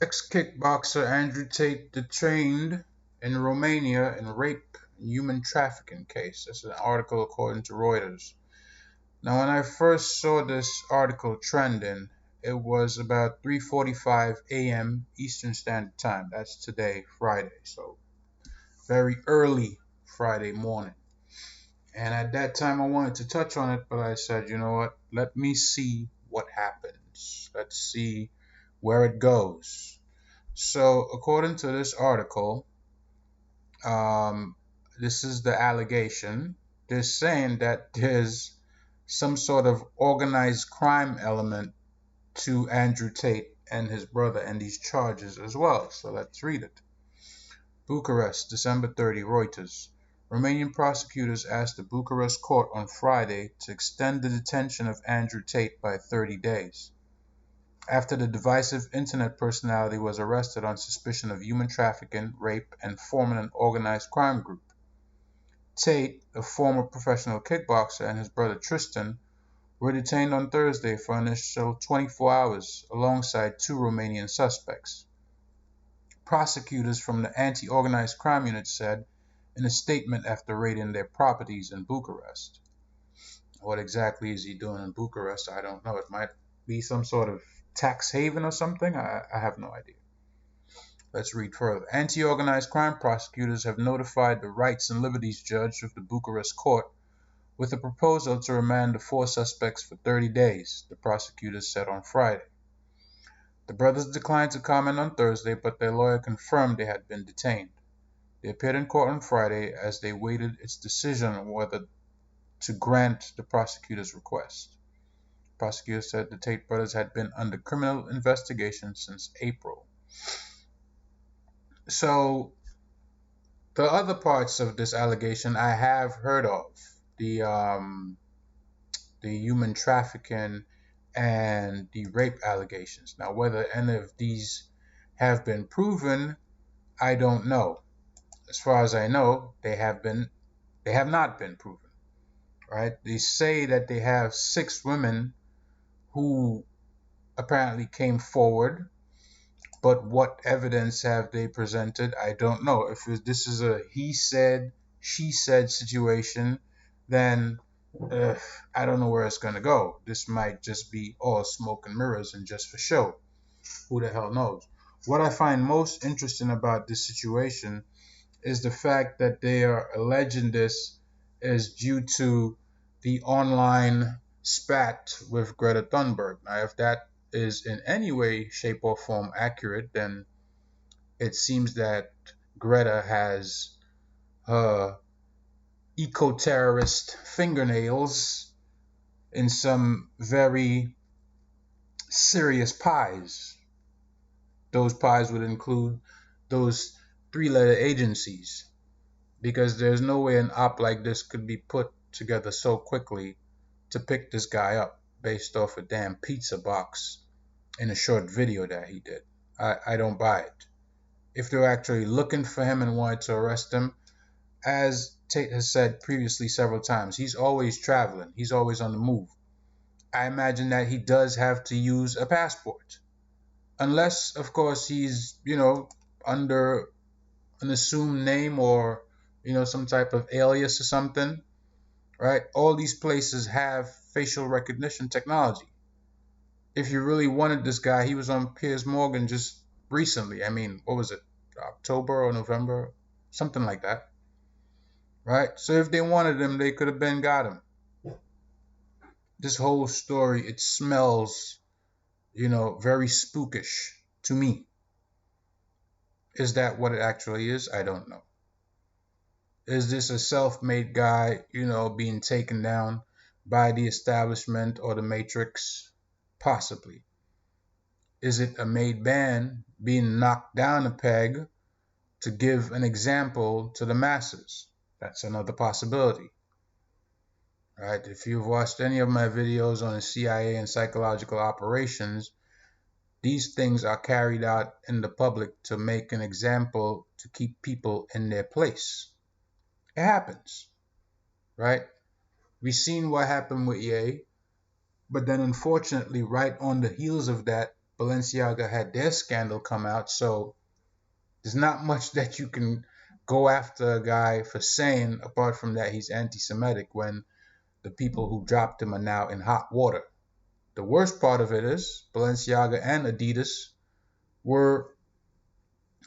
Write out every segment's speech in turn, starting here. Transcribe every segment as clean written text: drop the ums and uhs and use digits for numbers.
Ex-kickboxer Andrew Tate detained in Romania in rape and human trafficking case. That's an article according to Reuters. Now, when I first saw this article trending, it was about 3:45 a.m. Eastern Standard Time. That's today, Friday. So very early Friday morning. And at that time, I wanted to touch on it, but I said, you know what? Let me see what happens. Let's see where it goes. So, according to this article, this is the allegation. They're saying that there's some sort of organized crime element to Andrew Tate and his brother and these charges as well. So let's read it. Bucharest, December 30, Reuters. Romanian prosecutors asked the Bucharest court on Friday to extend the detention of Andrew Tate by 30 days. After the divisive internet personality was arrested on suspicion of human trafficking, rape, and forming an organized crime group. Tate, a former professional kickboxer, and his brother Tristan were detained on Thursday for an initial 24 hours alongside two Romanian suspects. Prosecutors from the Anti-Organized Crime Unit said in a statement after raiding their properties in Bucharest. What exactly is he doing in Bucharest? I don't know. It might be some sort of tax haven or something. I have no idea. Let's read further. Anti-organized crime prosecutors have notified the Rights and Liberties Judge of the Bucharest court with a proposal to remand the four suspects for 30 days, the prosecutors said on Friday. The brothers declined to comment on Thursday, but their lawyer confirmed they had been detained. They appeared in court on Friday as they waited its decision on whether to grant the prosecutor's request. Prosecutors said the Tate brothers had been under criminal investigation since April. So, the other parts of this allegation I have heard of. The human trafficking and the rape allegations. Now, whether any of these have been proven, I don't know. As far as I know, they have not been proven. Right? They say that they have 6 women who apparently came forward, but what evidence have they presented? I don't know. If this is a he said, she said situation, then I don't know where it's going to go. This might just be all smoke and mirrors and just for show. Who the hell knows? What I find most interesting about this situation is the fact that they are alleging this is due to the online spat with Greta Thunberg. Now, if that is in any way, shape, or form accurate, then it seems that Greta has her eco-terrorist fingernails in some very serious pies. Those pies would include those 3-letter agencies, because there's no way an op like this could be put together so quickly to pick this guy up based off a damn pizza box in a short video that he did. I don't buy it. If they're actually looking for him and wanted to arrest him, as Tate has said previously several times, he's always traveling. He's always on the move. I imagine that he does have to use a passport. Unless, of course, he's, under an assumed name or, some type of alias or something, right? All these places have facial recognition technology. If you really wanted this guy, he was on Piers Morgan just recently. I mean, what was it? October or November? Something like that. Right? So if they wanted him, they could have been got him. This whole story, it smells, very spookish to me. Is that what it actually is? I don't know. Is this a self-made guy, being taken down by the establishment or the Matrix? Possibly. Is it a made man being knocked down a peg to give an example to the masses? That's another possibility. Right? If you've watched any of my videos on the CIA and psychological operations, these things are carried out in the public to make an example to keep people in their place. It happens. Right? We've seen what happened with EA, but then unfortunately, right on the heels of that, Balenciaga had their scandal come out, so there's not much that you can go after a guy for saying, apart from that he's anti-Semitic, when the people who dropped him are now in hot water. The worst part of it is Balenciaga and Adidas were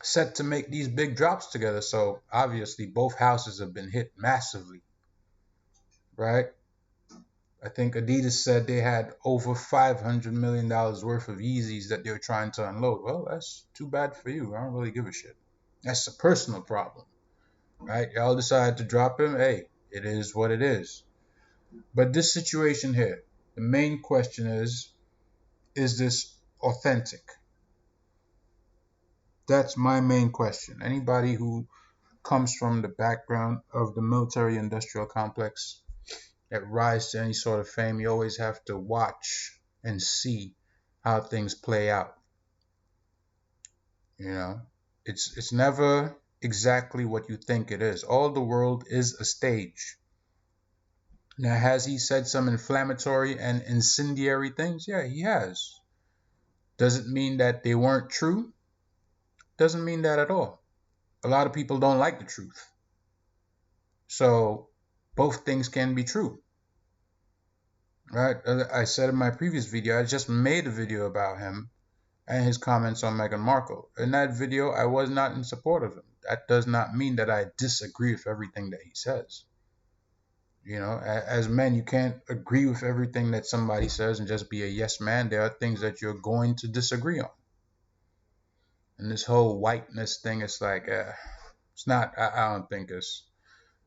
set to make these big drops together, so obviously both houses have been hit massively, right? I think Adidas said they had over $500 million worth of Yeezys that they were trying to unload. Well, that's too bad for you. I don't really give a shit. That's a personal problem, right? Y'all decided to drop him. Hey, it is what it is. But this situation here, the main question is this authentic? That's my main question. Anybody who comes from the background of the military industrial complex that rise to any sort of fame, you always have to watch and see how things play out. You know, it's never exactly what you think it is. All the world is a stage. Now, has he said some inflammatory and incendiary things? Yeah, he has. Does it mean that they weren't true? Doesn't mean that at all. A lot of people don't like the truth. So both things can be true. Right? I said in my previous video, I just made a video about him and his comments on Meghan Markle. In that video, I was not in support of him. That does not mean that I disagree with everything that he says. You know, as men, you can't agree with everything that somebody says and just be a yes man. There are things that you're going to disagree on. And this whole whiteness thing, it's like, it's not, I don't think it's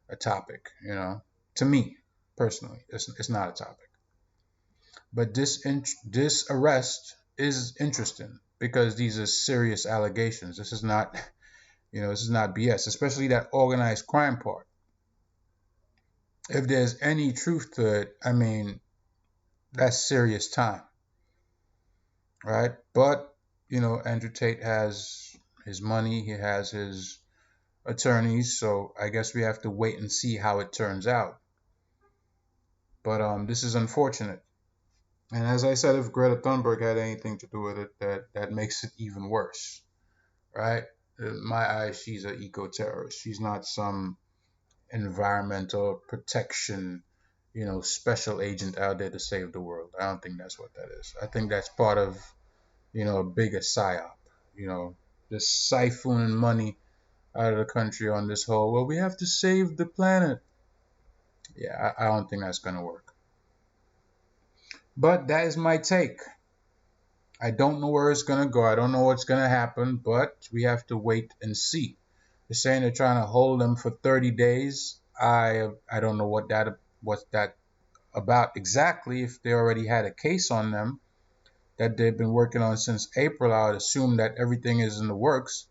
a topic, you know. To me, personally, it's not a topic. But this arrest is interesting because these are serious allegations. This is not, this is not BS, especially that organized crime part. If there's any truth to it, I mean, that's serious time, right? But, Andrew Tate has his money, he has his attorneys, so I guess we have to wait and see how it turns out. But this is unfortunate. And as I said, if Greta Thunberg had anything to do with it, that makes it even worse, right? In my eyes, she's an eco-terrorist. She's not some environmental protection, special agent out there to save the world. I don't think that's what that is. I think that's part of, a bigger psyop, just siphoning money out of the country on this whole, well, we have to save the planet. Yeah, I don't think that's going to work. But that is my take. I don't know where it's going to go. I don't know what's going to happen, but we have to wait and see. They're saying they're trying to hold them for 30 days. I don't know what's that about exactly. If they already had a case on them that they've been working on since April, I would assume that everything is in the works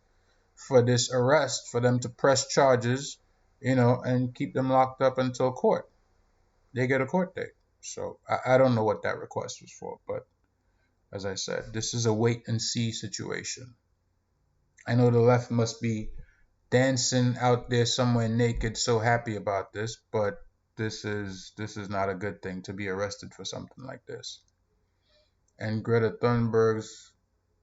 for this arrest, for them to press charges, and keep them locked up until court. They get a court date. So I don't know what that request was for, but as I said, this is a wait and see situation. I know the left must be dancing out there somewhere naked, so happy about this, but this is not a good thing to be arrested for something like this. And Greta Thunberg's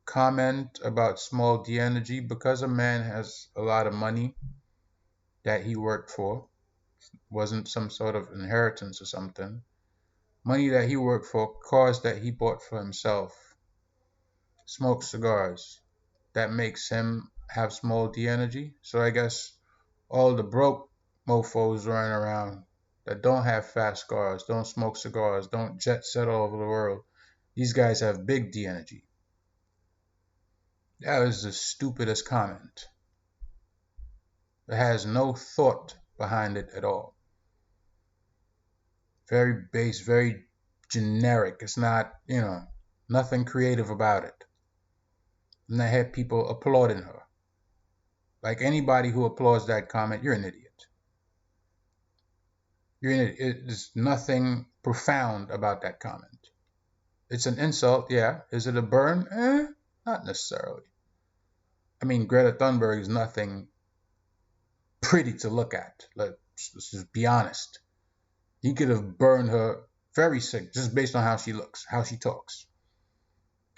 comment about small d energy, because a man has a lot of money that he worked for, wasn't some sort of inheritance or something, money that he worked for, cars that he bought for himself, smoked cigars, that makes him have small d energy. So I guess all the broke mofos running around that don't have fast cars, don't smoke cigars, don't jet set all over the world, these guys have big d energy. That is the stupidest comment. It has no thought behind it at all. Very base, very generic. It's not, nothing creative about it. And I had people applauding her. Like anybody who applauds that comment, you're an idiot. You're an idiot. There's nothing profound about that comment. It's an insult, yeah. Is it a burn? Not necessarily. I mean, Greta Thunberg is nothing pretty to look at. Let's just be honest. He could have burned her very sick just based on how she looks, how she talks.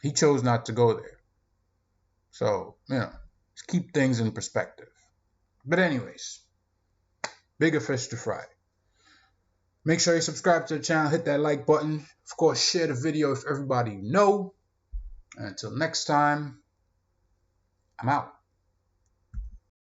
He chose not to go there. So, just keep things in perspective. But anyways, bigger fish to fry. Make sure you subscribe to the channel, hit that like button. Of course, share the video with everybody you know. And until next time, I'm out.